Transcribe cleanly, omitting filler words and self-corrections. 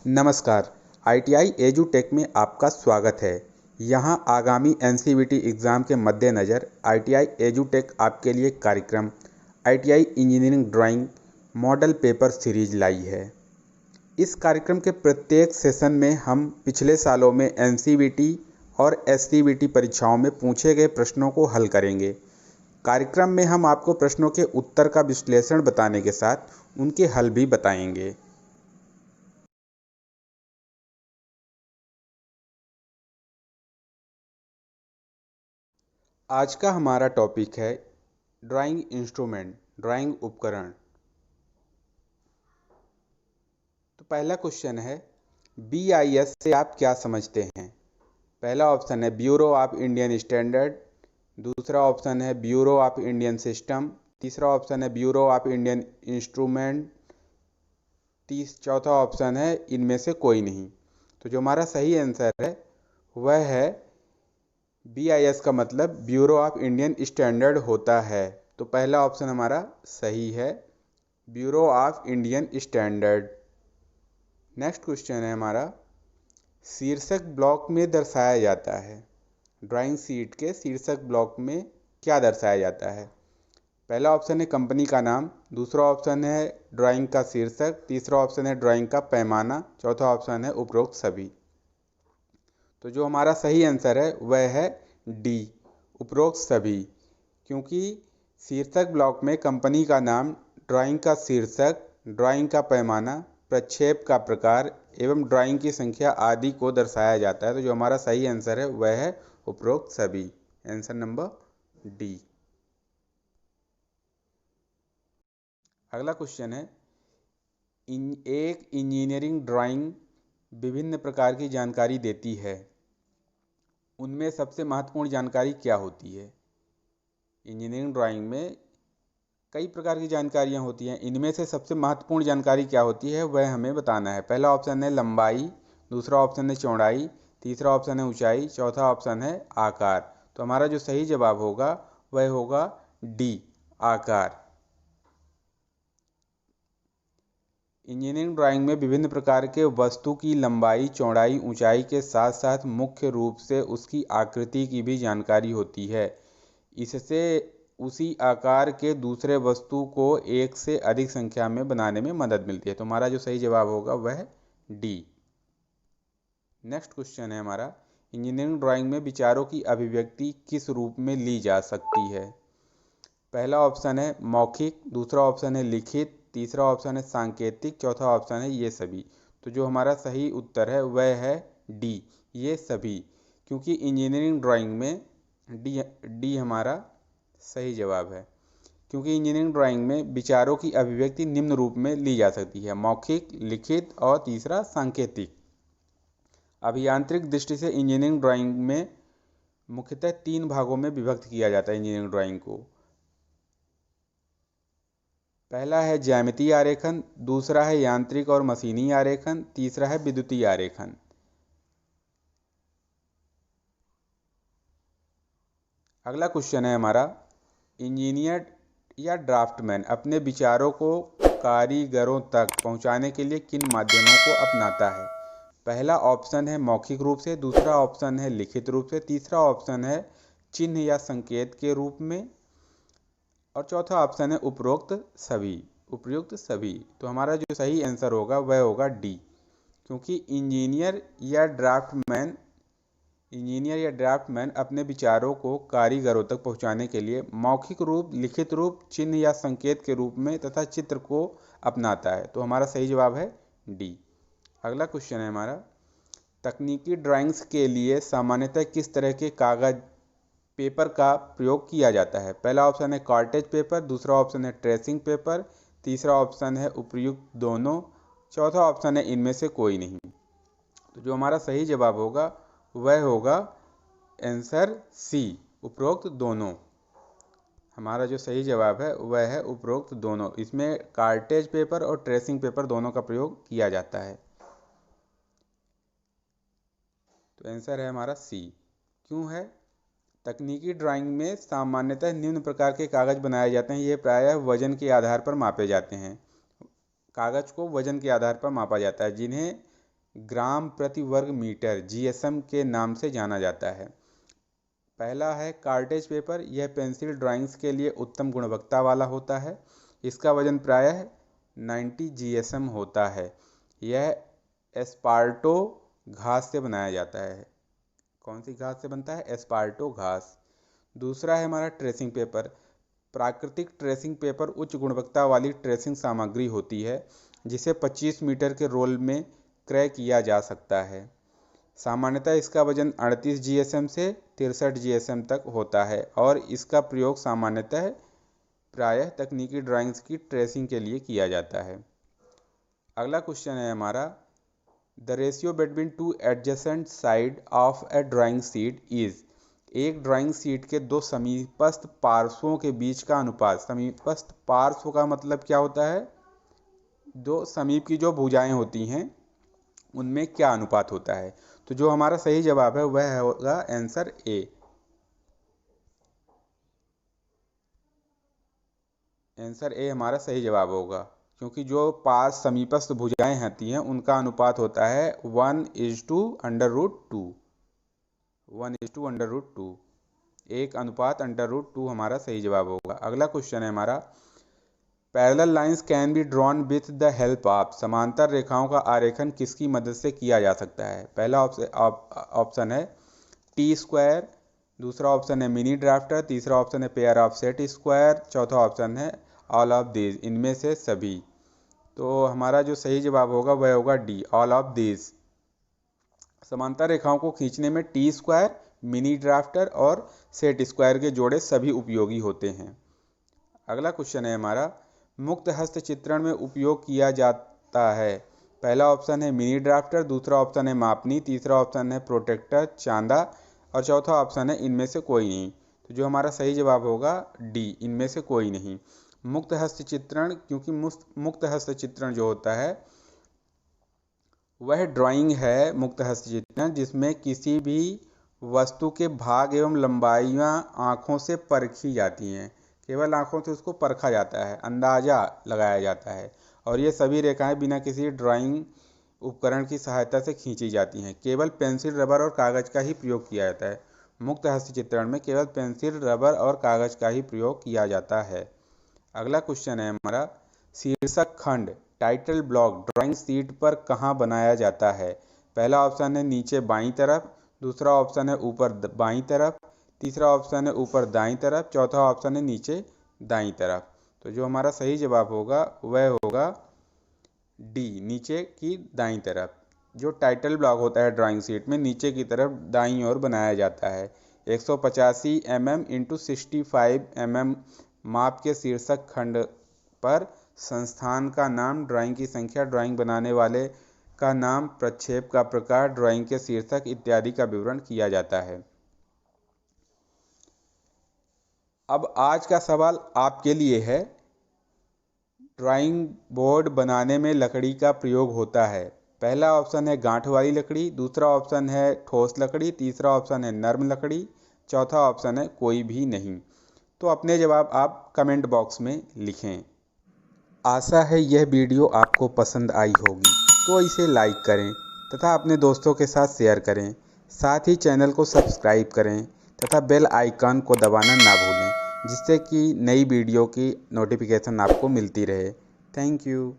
नमस्कार, ITI एजुटेक में आपका स्वागत है। यहाँ आगामी NCVT एग्ज़ाम के मद्देनज़र ITI एजुटेक आपके लिए कार्यक्रम ITI engineering drawing model paper series लाई है। इस कार्यक्रम के प्रत्येक सेशन में हम पिछले सालों में NCVT और SCVT परीक्षाओं में पूछे गए प्रश्नों को हल करेंगे। कार्यक्रम में हम आपको प्रश्नों के उत्तर का विश्लेषण बताने के साथ उनके हल भी बताएंगे। आज का हमारा टॉपिक है ड्राइंग इंस्ट्रूमेंट, ड्राइंग उपकरण। तो पहला क्वेश्चन है, BIS से आप क्या समझते हैं? पहला ऑप्शन है ब्यूरो ऑफ इंडियन स्टैंडर्ड, दूसरा ऑप्शन है ब्यूरो ऑफ इंडियन सिस्टम, तीसरा ऑप्शन है ब्यूरो ऑफ इंडियन इंस्ट्रूमेंट, चौथा ऑप्शन है इनमें से कोई नहीं। तो जो हमारा सही आंसर है वह है BIS का मतलब ब्यूरो ऑफ इंडियन स्टैंडर्ड होता है। तो पहला ऑप्शन हमारा सही है, bureau of Indian standard. Next question है हमारा, शीर्षक ब्लॉक में दर्शाया जाता है। ड्राइंग शीट के शीर्षक ब्लॉक में क्या दर्शाया जाता है? पहला ऑप्शन है कंपनी का नाम, दूसरा ऑप्शन है ड्राइंग का शीर्षक, तीसरा ऑप्शन है ड्राइंग का पैमाना, चौथा ऑप्शन है उपरोक्त सभी। तो जो हमारा सही आंसर है वह है डी, उपरोक्त सभी, क्योंकि शीर्षक ब्लॉक में कंपनी का नाम, ड्राइंग का शीर्षक, ड्राइंग का पैमाना, प्रक्षेप का प्रकार एवं ड्राइंग की संख्या आदि को दर्शाया जाता है। तो जो हमारा सही आंसर है वह है उपरोक्त सभी, आंसर नंबर डी। अगला क्वेश्चन है, एक इंजीनियरिंग ड्राइंग विभिन्न प्रकार की जानकारी देती है, उनमें सबसे महत्वपूर्ण जानकारी क्या होती है? इंजीनियरिंग ड्राइंग में कई प्रकार की जानकारियां होती हैं, इनमें से सबसे महत्वपूर्ण जानकारी क्या होती है वह हमें बताना है। पहला ऑप्शन है लंबाई, दूसरा ऑप्शन है चौड़ाई, तीसरा ऑप्शन है ऊंचाई, चौथा ऑप्शन है आकार। तो हमारा जो सही जवाब होगा वह होगा डी, आकार। इंजीनियरिंग ड्राइंग में विभिन्न प्रकार के वस्तु की लंबाई, चौड़ाई, ऊंचाई के साथ साथ मुख्य रूप से उसकी आकृति की भी जानकारी होती है। इससे उसी आकार के दूसरे वस्तु को एक से अधिक संख्या में बनाने में मदद मिलती है। तो हमारा जो सही जवाब होगा वह डी। नेक्स्ट क्वेश्चन है हमारा, इंजीनियरिंग ड्राइंग में विचारों की अभिव्यक्ति किस रूप में ली जा सकती है? पहला ऑप्शन है मौखिक, दूसरा ऑप्शन है लिखित, तीसरा ऑप्शन है सांकेतिक, चौथा ऑप्शन है ये सभी। तो जो हमारा सही उत्तर है वह है डी, ये सभी, क्योंकि इंजीनियरिंग ड्राइंग में डी हमारा सही जवाब है, क्योंकि इंजीनियरिंग ड्राइंग में विचारों की अभिव्यक्ति निम्न रूप में ली जा सकती है, मौखिक, लिखित और तीसरा सांकेतिक। अभियांत्रिक दृष्टि से इंजीनियरिंग ड्राइंग में मुख्यतः 3 भागों में विभक्त किया जाता है इंजीनियरिंग ड्राइंग को। पहला है ज्यामितीय आरेखन, दूसरा है यांत्रिक और मशीनी आरेखन, तीसरा है विद्युतीय आरेखन। अगला क्वेश्चन है हमारा, इंजीनियर या ड्राफ्टमैन अपने विचारों को कारीगरों तक पहुंचाने के लिए किन माध्यमों को अपनाता है? पहला ऑप्शन है मौखिक रूप से, दूसरा ऑप्शन है लिखित रूप से, तीसरा ऑप्शन है चिन्ह या संकेत के रूप में, और चौथा ऑप्शन है उपरोक्त सभी, उपयुक्त सभी। तो हमारा जो सही आंसर होगा वह होगा डी, क्योंकि इंजीनियर या ड्राफ्टमैन अपने विचारों को कारीगरों तक पहुंचाने के लिए मौखिक रूप, लिखित रूप, चिन्ह या संकेत के रूप में तथा चित्र को अपनाता है। तो हमारा सही जवाब है डी। अगला क्वेश्चन है हमारा, तकनीकी ड्राइंग्स के लिए सामान्यतः किस तरह के कागज पेपर का प्रयोग किया जाता है? पहला ऑप्शन है कार्टेज पेपर, दूसरा ऑप्शन है ट्रेसिंग पेपर, तीसरा ऑप्शन है उपयुक्त दोनों, चौथा ऑप्शन है इनमें से कोई नहीं। तो जो हमारा सही जवाब होगा वह होगा आंसर सी, उपरोक्त दोनों। हमारा जो सही जवाब है वह है उपरोक्त दोनों। इसमें कार्टेज पेपर और ट्रेसिंग पेपर दोनों का प्रयोग किया जाता है। तो आंसर है हमारा सी। क्यों है? तकनीकी ड्राइंग में सामान्यतः निम्न प्रकार के कागज बनाए जाते हैं, ये प्रायः वजन के आधार पर मापे जाते हैं। कागज को वजन के आधार पर मापा जाता है, जिन्हें ग्राम प्रति वर्ग मीटर जीएसएम के नाम से जाना जाता है। पहला है कार्टेज पेपर। यह पेंसिल ड्राइंग्स के लिए उत्तम गुणवत्ता वाला होता है। इसका वजन प्रायः 90 जीएसएम होता है। यह एस्पार्टो घास से बनाया जाता है। कौन सी घास से बनता है? एस्पार्टो घास। दूसरा है हमारा ट्रेसिंग पेपर। प्राकृतिक ट्रेसिंग पेपर उच्च गुणवत्ता वाली ट्रेसिंग सामग्री होती है जिसे 25 मीटर के रोल में क्रय किया जा सकता है। सामान्यतः इसका वजन 38 जीएसएम से 63 जीएसएम तक होता है और इसका प्रयोग सामान्यतः प्रायः तकनीकी ड्राइंग्स की ट्रेसिंग के लिए किया जाता है। अगला क्वेश्चन है हमारा, the ratio between two adjacent side of A drawing sheet is. एक ड्राइंग शीट के दो समीपस्थ पार्श्वों के बीच का अनुपात। समीपस्थ पार्श्व का मतलब क्या होता है? दो समीप की जो भुजाएं होती हैं उनमें क्या अनुपात होता है? तो जो हमारा सही जवाब है वह होगा आंसर ए। आंसर ए हमारा सही जवाब होगा, क्योंकि जो पास समीपस्थ भुजाएं होती हैं उनका अनुपात होता है 1:√2। 1:√2, 1:√2 हमारा सही जवाब होगा। अगला क्वेश्चन है हमारा, parallel lines can be drawn with the help of. समांतर रेखाओं का आरेखन किसकी मदद से किया जा सकता है? पहला ऑप्शन है टी स्क्वायर, दूसरा ऑप्शन है मिनी ड्राफ्टर, तीसरा ऑप्शन है पेयर ऑफ सेट स्क्वायर, चौथा ऑप्शन है ऑल ऑफ दीज, इनमें से सभी। तो हमारा जो सही जवाब होगा वह होगा डी, ऑल ऑफ दीज। समांतर रेखाओं को खींचने में टी स्क्वायर, मिनी ड्राफ्टर और सेट स्क्वायर के जोड़े सभी उपयोगी होते हैं। अगला क्वेश्चन है हमारा, मुक्त हस्त चित्रण में उपयोग किया जाता है। पहला ऑप्शन है मिनी ड्राफ्टर, दूसरा ऑप्शन है मापनी, तीसरा ऑप्शन है प्रोटेक्टर चांदा और चौथा ऑप्शन है इनमें से कोई नहीं। तो जो हमारा सही जवाब होगा डी, इनमें से कोई नहीं। मुक्त हस्त चित्रण, क्योंकि मुक्त हस्त चित्रण जो होता है वह ड्राइंग है, मुक्त हस्त चित्रण, जिसमें किसी भी वस्तु के भाग एवं लंबाइयाँ आँखों से परखी जाती हैं। केवल आँखों से उसको परखा जाता है, अंदाज़ा लगाया जाता है और ये सभी रेखाएं बिना किसी ड्राइंग उपकरण की सहायता से खींची जाती हैं। केवल पेंसिल, रबर और कागज़ का ही प्रयोग किया जाता है। मुक्त हस्त चित्रण में केवल पेंसिल, रबर और कागज़ का ही प्रयोग किया जाता है। अगला क्वेश्चन है हमारा, शीर्षक खंड टाइटल ब्लॉक ड्राइंग शीट पर कहाँ बनाया जाता है? पहला ऑप्शन है नीचे बाईं तरफ, दूसरा ऑप्शन है ऊपर बाईं तरफ, तीसरा ऑप्शन है ऊपर दाईं तरफ, चौथा ऑप्शन है नीचे दाईं तरफ। तो जो हमारा सही जवाब होगा वह होगा डी, नीचे की दाईं तरफ। जो टाइटल ब्लॉक होता है ड्राइंग शीट में नीचे की तरफ दाईं ओर बनाया जाता है। 185 mm × 65 mm माप के शीर्षक खंड पर संस्थान का नाम, ड्राइंग की संख्या, ड्राइंग बनाने वाले का नाम, प्रक्षेप का प्रकार, ड्राइंग के शीर्षक इत्यादि का विवरण किया जाता है। अब आज का सवाल आपके लिए है, ड्राइंग बोर्ड बनाने में लकड़ी का प्रयोग होता है। पहला ऑप्शन है गांठ वाली लकड़ी, दूसरा ऑप्शन है ठोस लकड़ी, तीसरा ऑप्शन है नर्म लकड़ी, चौथा ऑप्शन है कोई भी नहीं। तो अपने जवाब आप कमेंट बॉक्स में लिखें। आशा है यह वीडियो आपको पसंद आई होगी, तो इसे लाइक करें तथा अपने दोस्तों के साथ शेयर करें। साथ ही चैनल को सब्सक्राइब करें तथा बेल आइकन को दबाना ना भूलें, जिससे कि नई वीडियो की नोटिफिकेशन आपको मिलती रहे। Thank you.